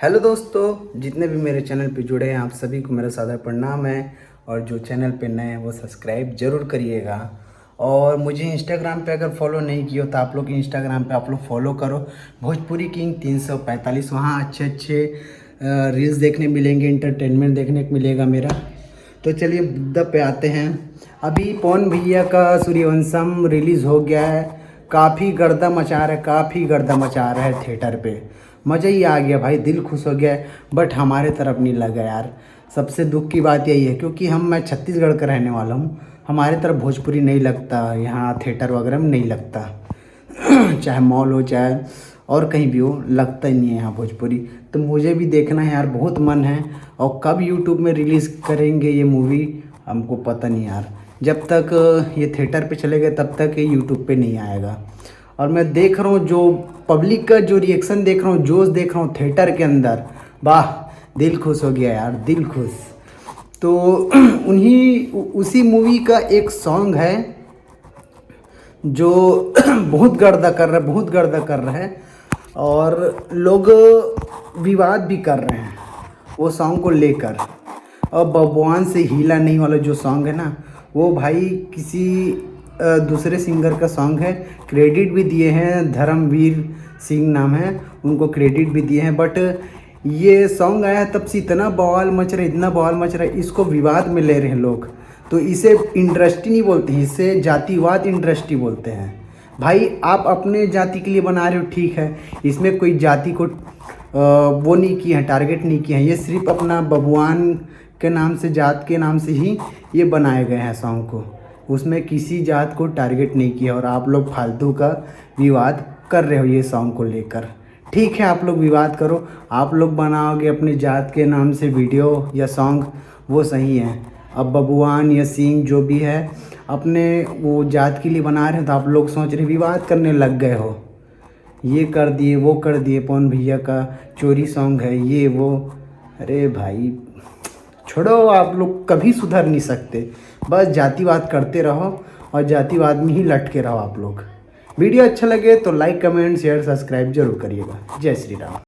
Hello दोस्तों, जितने भी मेरे चैनल पे जुड़े हैं आप सभी को मेरा सादर प्रणाम है। और जो चैनल पे नए हैं वो सब्सक्राइब ज़रूर करिएगा। और मुझे इंस्टाग्राम पे अगर फॉलो नहीं किया तो आप लोग इंस्टाग्राम पे आप लोग फॉलो करो, भोजपुरी किंग 345। वहाँ अच्छे अच्छे रील्स देखने मिलेंगे, इंटरटेनमेंट देखने को मिलेगा मेरा। तो चलिए मुद्दा पे आते हैं। अभी पवन भैया का सूर्यवंशम रिलीज़ हो गया है। काफ़ी गर्दा मचा रहा है, काफ़ी गर्दा मचा रहा है थिएटर पे। मज़ा ही आ गया भाई, दिल खुश हो गया। बट हमारे तरफ नहीं लगा यार। सबसे दुख की बात यही है क्योंकि मैं छत्तीसगढ़ का रहने वाला हूँ। हमारे तरफ भोजपुरी नहीं लगता, यहाँ थिएटर वगैरह में नहीं लगता। चाहे मॉल हो चाहे और कहीं भी हो, लगता ही नहीं है यहाँ भोजपुरी। तो मुझे भी देखना है यार, बहुत मन है। और कब यूट्यूब में रिलीज़ करेंगे ये मूवी हमको पता नहीं यार। जब तक ये थिएटर पे चलेगा तब तक ये यूट्यूब पे नहीं आएगा। और मैं देख रहा हूँ जो पब्लिक का जो रिएक्शन देख रहा हूँ, जोश देख रहा हूँ थिएटर के अंदर, वाह, दिल खुश हो गया यार, दिल खुश। तो उसी मूवी का एक सॉन्ग है जो बहुत गर्दा कर रहा है, बहुत गर्दा कर रहा है। और लोग विवाद भी कर रहे हैं वो सॉन्ग को लेकर। और भगवान से हिला नहीं वाला जो सॉन्ग है ना, वो भाई किसी दूसरे सिंगर का सॉन्ग है। क्रेडिट भी दिए हैं, धर्मवीर सिंह नाम है, उनको क्रेडिट भी दिए हैं। बट ये सॉन्ग आया तब से इतना बवाल मच रहा है, इतना बवाल मच रहा है, इसको विवाद में ले रहे हैं लोग। तो इसे इंडस्ट्री नहीं बोलते हैं, इसे जातिवाद इंडस्ट्री बोलते हैं। भाई आप अपने जाति के लिए बना रहे हो, ठीक है, इसमें कोई जाति को वो नहीं किया है, टारगेट नहीं किया है। ये सिर्फ अपना बबुआन के नाम से, जात के नाम से ही ये बनाए गए हैं सॉन्ग को। उसमें किसी जात को टारगेट नहीं किया। और आप लोग फालतू का विवाद कर रहे हो ये सॉन्ग को लेकर। ठीक है, आप लोग विवाद करो, आप लोग बनाओगे अपने जात के नाम से वीडियो या सॉन्ग, वो सही है। अब बबुआन या सिंह जो भी है अपने वो जात के लिए बना रहे हैं, तो आप लोग सोच रहे विवाद करने लग गए हो। ये कर दिए, वो कर दिए, पवन भैया का चोरी सॉन्ग है, ये वो। अरे भाई छोड़ो, आप लोग कभी सुधर नहीं सकते। बस जातिवाद करते रहो और जातिवाद में ही लटके रहो आप लोग। वीडियो अच्छा लगे तो लाइक, कमेंट, शेयर, सब्सक्राइब जरूर करिएगा। जय श्री राम।